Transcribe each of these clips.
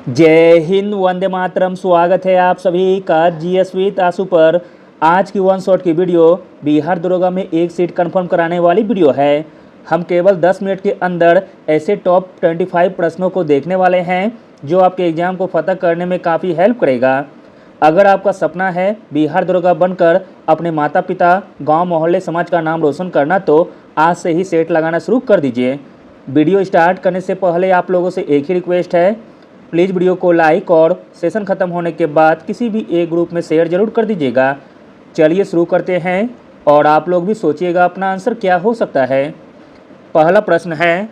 जय हिंद, वंदे मातरम। स्वागत है आप सभी का जीएस विद आशु पर। आज की वन शॉट की वीडियो बिहार दरोगा में एक सीट कंफर्म कराने वाली वीडियो है। हम केवल 10 मिनट के अंदर ऐसे टॉप 25 प्रश्नों को देखने वाले हैं जो आपके एग्जाम को फतह करने में काफ़ी हेल्प करेगा। अगर आपका सपना है बिहार दरोगा बनकर अपने माता पिता, गांव, मोहल्ले, समाज का नाम रोशन करना, तो आज से ही सेट लगाना शुरू कर दीजिए। वीडियो स्टार्ट करने से पहले आप लोगों से एक ही रिक्वेस्ट है, प्लीज़ वीडियो को लाइक और सेशन ख़त्म होने के बाद किसी भी एक ग्रुप में शेयर जरूर कर दीजिएगा। चलिए शुरू करते हैं और आप लोग भी सोचिएगा अपना आंसर क्या हो सकता है। पहला प्रश्न है,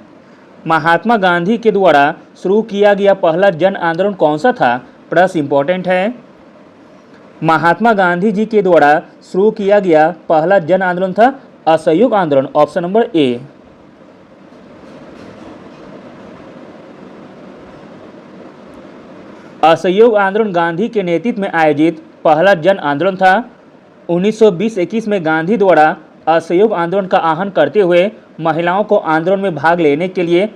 महात्मा गांधी के द्वारा शुरू किया गया पहला जन आंदोलन कौन सा था? प्रश्न इंपॉर्टेंट है। महात्मा गांधी जी के द्वारा शुरू किया गया पहला जन आंदोलन था असहयोग आंदोलन। Option number A. असहयोग आंदोलन गांधी के नेतृत्व में आयोजित पहला जन आंदोलन था। 1920-21 में गांधी द्वारा असहयोग आंदोलन का आह्वान करते हुए महिलाओं को आंदोलन में भाग लेने के लिए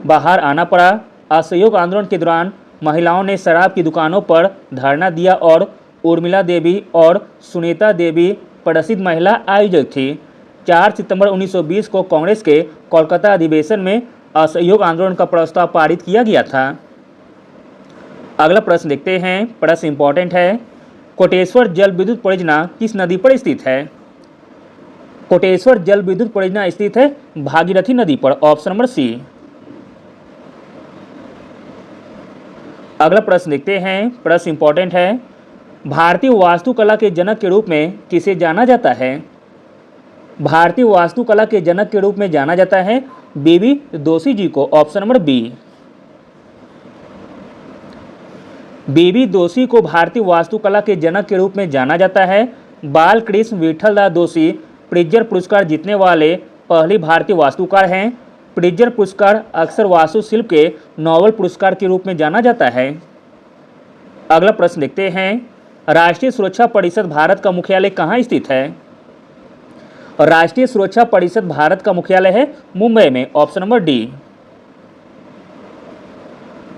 बाहर आना पड़ा। असहयोग आंदोलन के दौरान महिलाओं ने शराब की दुकानों पर धरना दिया और उर्मिला देवी और सुनीता देवी प्रसिद्ध महिला आयोजक थी। 4 सितंबर 1920 को कांग्रेस के कोलकाता अधिवेशन में असहयोग आंदोलन का प्रस्ताव पारित किया गया था। अगला प्रश्न देखते हैं। प्रश्न इंपॉर्टेंट है। कोटेश्वर जल विद्युत परियोजना किस नदी पर स्थित है? कोटेश्वर जल विद्युत परियोजना स्थित है भागीरथी नदी पर। Option number C. अगला प्रश्न देखते हैं। प्रश्न इंपॉर्टेंट है। भारतीय वास्तुकला के जनक के रूप में किसे जाना जाता है? भारतीय वास्तुकला के जनक के रूप में जाना जाता है बीबी दोशी जी को। Option number B. BB Doshi को भारतीय वास्तुकला के जनक के रूप में जाना जाता है। बालकृष्ण विठलदास दोशी प्रिट्जर पुरस्कार जीतने वाले पहले भारतीय वास्तुकार हैं। प्रिट्जर पुरस्कार अक्सर वास्तुशिल्प के नोबेल पुरस्कार के रूप में जाना जाता है। अगला प्रश्न देखते हैं। राष्ट्रीय सुरक्षा परिषद भारत का मुख्यालय कहाँ स्थित है? राष्ट्रीय सुरक्षा परिषद भारत का मुख्यालय है मुंबई में। Option number D.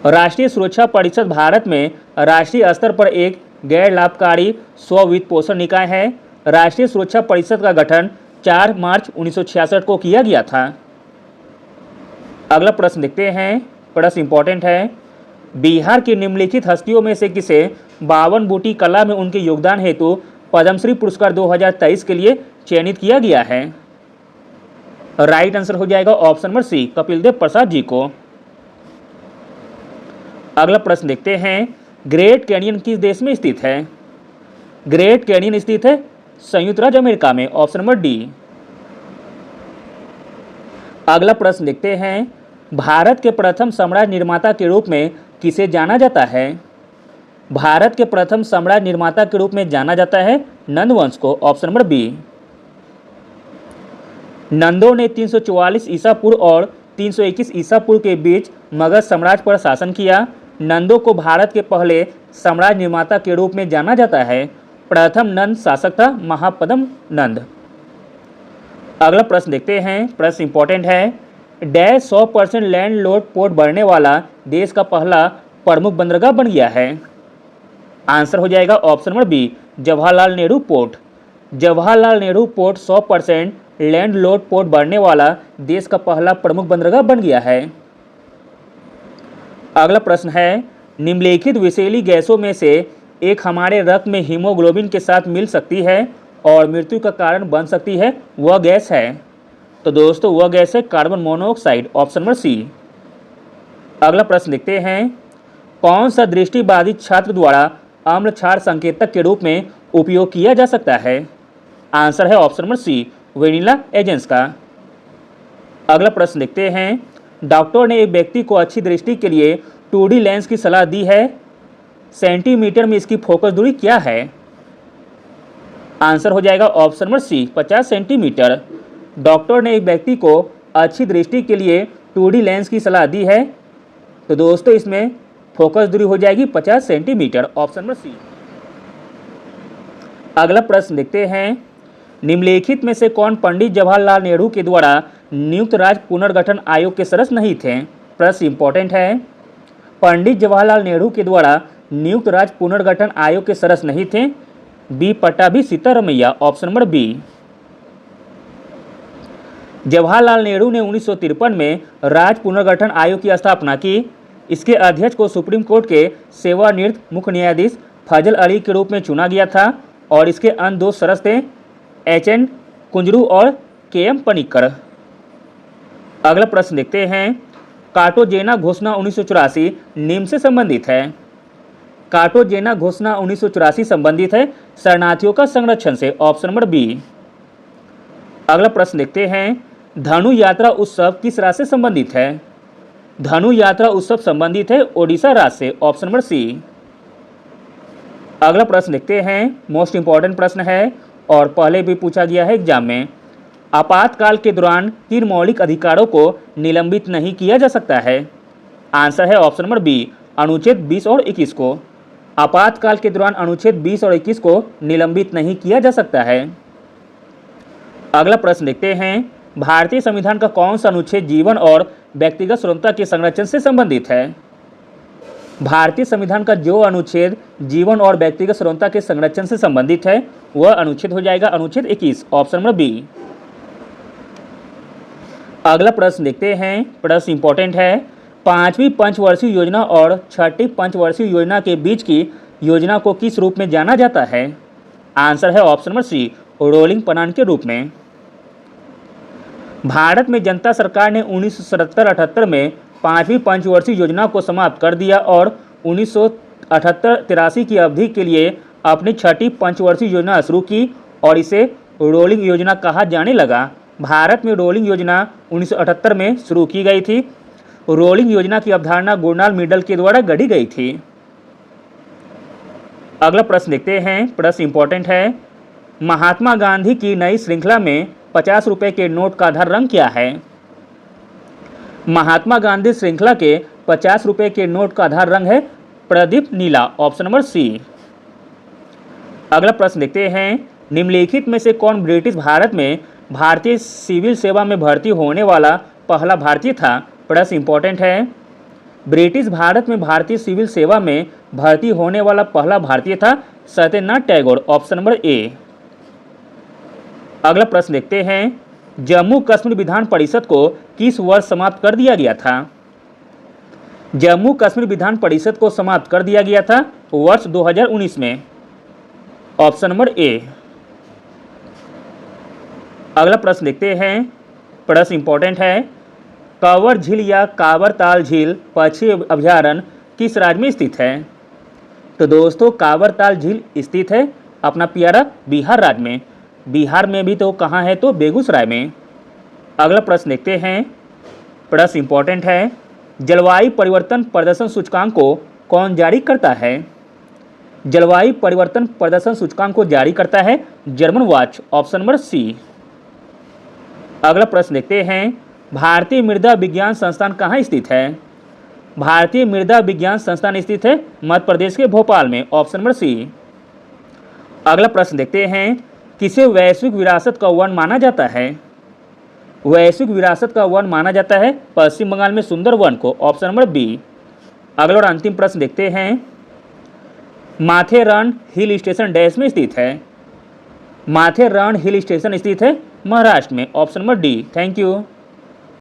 राष्ट्रीय सुरक्षा परिषद भारत में राष्ट्रीय स्तर पर एक गैर लाभकारी स्व वित्त पोषण निकाय है। राष्ट्रीय सुरक्षा परिषद का गठन 4 मार्च 1966 को किया गया था। अगला प्रश्न देखते हैं। प्रश्न इंपॉर्टेंट है। बिहार की निम्नलिखित हस्तियों में से किसे 52 बूटी कला में उनके योगदान हेतु पद्मश्री पुरस्कार 2023 के लिए चयनित किया गया है? राइट आंसर हो जाएगा ऑप्शन नंबर सी, कपिल देव प्रसाद जी को। अगला प्रश्न देखते हैं। ग्रेट कैनियन किस देश में स्थित है? ग्रेट कैनियन स्थित है संयुक्त राज्य अमेरिका में। Option number D. अगला प्रश्न देखते हैं। भारत के प्रथम साम्राज्य निर्माता के रूप में किसे जाना जाता है? भारत के प्रथम साम्राज्य निर्माता के रूप में जाना जाता है नंद वंश को। Option number B. नंदों ने 344 ईसा पूर्व और 321 ईसा पूर्व के बीच मगध साम्राज्य पर शासन किया। नंदों को भारत के पहले साम्राज्य निर्माता के रूप में जाना जाता है। प्रथम नंद शासक था महापद्म नंद। अगला प्रश्न देखते हैं। प्रश्न इंपॉर्टेंट है। डैश 100% लैंड लोड पोर्ट बढ़ने वाला देश का पहला प्रमुख बंदरगाह बन गया है? आंसर हो जाएगा option number B, Jawaharlal Nehru port. Jawaharlal Nehru port 100% landlord port बढ़ने वाला देश का पहला प्रमुख बंदरगाह बन गया है। अगला प्रश्न है। निम्नलिखित विषैली गैसों में से एक हमारे रक्त में हीमोग्लोबिन के साथ मिल सकती है और मृत्यु का कारण बन सकती है, वह गैस है? तो दोस्तों वह गैस है carbon monoxide. Option number C. अगला प्रश्न देखते हैं। कौन सा दृष्टिबाधित छात्र द्वारा अम्ल क्षार संकेतक के रूप में उपयोग किया जा सकता है? आंसर है option number C, vanilla agents का। अगला प्रश्न देखते हैं। डॉक्टर ने एक व्यक्ति को अच्छी दृष्टि के लिए 2D लेंस की सलाह दी है। सेंटीमीटर में इसकी फोकस दूरी क्या है? आंसर हो जाएगा option number C, 50 centimetre. Doctor ने एक व्यक्ति को अच्छी दृष्टि के लिए 2D लेंस की सलाह दी है, तो दोस्तों इसमें फोकस दूरी हो जाएगी 50 सेंटीमीटर। Option number C. अगला प्रश्न देखते हैं। निम्नलिखित में से कौन पंडित जवाहरलाल नेहरू के द्वारा नियुक्त राज्य पुनर्गठन आयोग के सदस्य नहीं थे? प्रश्न इंपॉर्टेंट है। पंडित जवाहरलाल नेहरू के द्वारा नियुक्त राज्य पुनर्गठन आयोग के सदस्य नहीं थे? B Pattabhi Sitaramayya, option number B. Jawaharlal Nehru ने 1953 में राज्य पुनर्गठन आयोग की स्थापना की। इसके अध्यक्ष को सुप्रीम कोर्ट के सेवानिवृत्त मुख्य न्यायाधीश फजल अली के रूप में चुना गया था और इसके अन्य दो सदस्य थे एच.एन. कुंजरू और के.एम. पनिक्कर। अगला प्रश्न देखते हैं, कार्टाजेना घोषणा 1984 निम्न से संबंधित है। कार्टाजेना घोषणा 1984 संबंधित है शरणार्थियों का संरक्षण से, ऑप्शन नंबर बी। अगला प्रश्न देखते हैं, धनु यात्रा उत्सव किस राज्य से संबंधित है? धनु यात्रा उत्सव संबंधित है ओडिशा राज्य से, ऑप्शन नंबर सी। अगला प्रश्न देखते हैं, मोस्ट इंपॉर्टेंट प्रश्न है और पहले भी पूछा गया है एग्जाम में। आपातकाल के दौरान किन मौलिक अधिकारों को निलंबित नहीं किया जा सकता है? आंसर है ऑप्शन नंबर बी, अनुच्छेद 20 और 21 को। आपातकाल के दौरान अनुच्छेद 20 और 21 को निलंबित नहीं किया जा सकता है। अगला प्रश्न देखते हैं, भारतीय संविधान का कौन सा अनुच्छेद जीवन और व्यक्तिगत स्वतंत्रता के संरक्षण से संबंधित है? भारतीय संविधान का जो अनुच्छेद जीवन और व्यक्तिगत स्वतंत्रता के संरक्षण से संबंधित है वह अनुच्छेद हो जाएगा अनुच्छेद 21, ऑप्शन नंबर बी। अगला प्रश्न देखते हैं, प्रश्न इंपॉर्टेंट है, 5वीं पंचवर्षीय योजना और 6ठी पंचवर्षीय योजना के बीच की योजना को किस रूप में जाना जाता है? आंसर है option number C, rolling plan के रूप में। भारत में जनता सरकार ने 1977-78 में 5वीं पंचवर्षीय योजना को समाप्त कर दिया और 1978-83 की अवधि के लिए अपनी 6ठी पंचवर्षीय योजना शुरू की और इसे रोलिंग योजना कहा जाने लगा। भारत में रोलिंग योजना 1978 में शुरू की गई थी। रोलिंग योजना की अवधारणा गोनाल्ड मिडल के द्वारा गढ़ी गई थी। अगला प्रश्न देखते हैं, प्रश्न इंपॉर्टेंट है, महात्मा गांधी की नई श्रृंखला में 50 रुपए के नोट का आधार रंग क्या है? महात्मा गांधी श्रृंखला के 50 रुपए के नोट का आधार रंग है प्रदीप नीला, ऑप्शन नंबर सी। अगला प्रश्न देखते हैं, निम्नलिखित में से कौन ब्रिटिश भारत में भारतीय सिविल सेवा में भर्ती होने वाला पहला भारतीय था? प्रश्न इंपॉर्टेंट है, ब्रिटिश भारत में भारतीय सिविल सेवा में भर्ती होने वाला पहला भारतीय था Satyendranath Tagore, option number A. अगला प्रश्न देखते हैं, जम्मू कश्मीर विधान परिषद को किस वर्ष समाप्त कर दिया गया था? जम्मू कश्मीर विधान परिषद को समाप्त कर दिया गया था वर्ष 2019 में, ऑप्शन नंबर ए। अगला प्रश्न देखते हैं, प्रश्न इंपॉर्टेंट है, कांवर झील या कांवर ताल झील पक्षी अभयारण्य किस राज्य में स्थित है? तो दोस्तों कांवर ताल झील स्थित है अपना प्यारा बिहार राज्य में। बिहार में भी तो कहाँ है? तो बेगूसराय में। अगला प्रश्न देखते हैं, प्रश्न इंपॉर्टेंट है, जलवायु परिवर्तन प्रदर्शन सूचकांक को कौन जारी करता है? जलवायु परिवर्तन प्रदर्शन सूचकांक को जारी करता है German watch, option number C. अगला प्रश्न देखते हैं, भारतीय मृदा विज्ञान संस्थान कहाँ स्थित है? भारतीय मृदा विज्ञान संस्थान स्थित है मध्य प्रदेश के भोपाल में, ऑप्शन नंबर सी। अगला प्रश्न देखते हैं, किसे वैश्विक विरासत का वन माना जाता है? वैश्विक विरासत का वन माना जाता है पश्चिम बंगाल में सुंदरवन को, ऑप्शन नंबर बी। अगला और अंतिम प्रश्न देखते हैं, माथेरान हिल स्टेशन डैश में स्थित है? माथेरान हिल स्टेशन स्थित है महाराष्ट्र में, option number D. Thank you.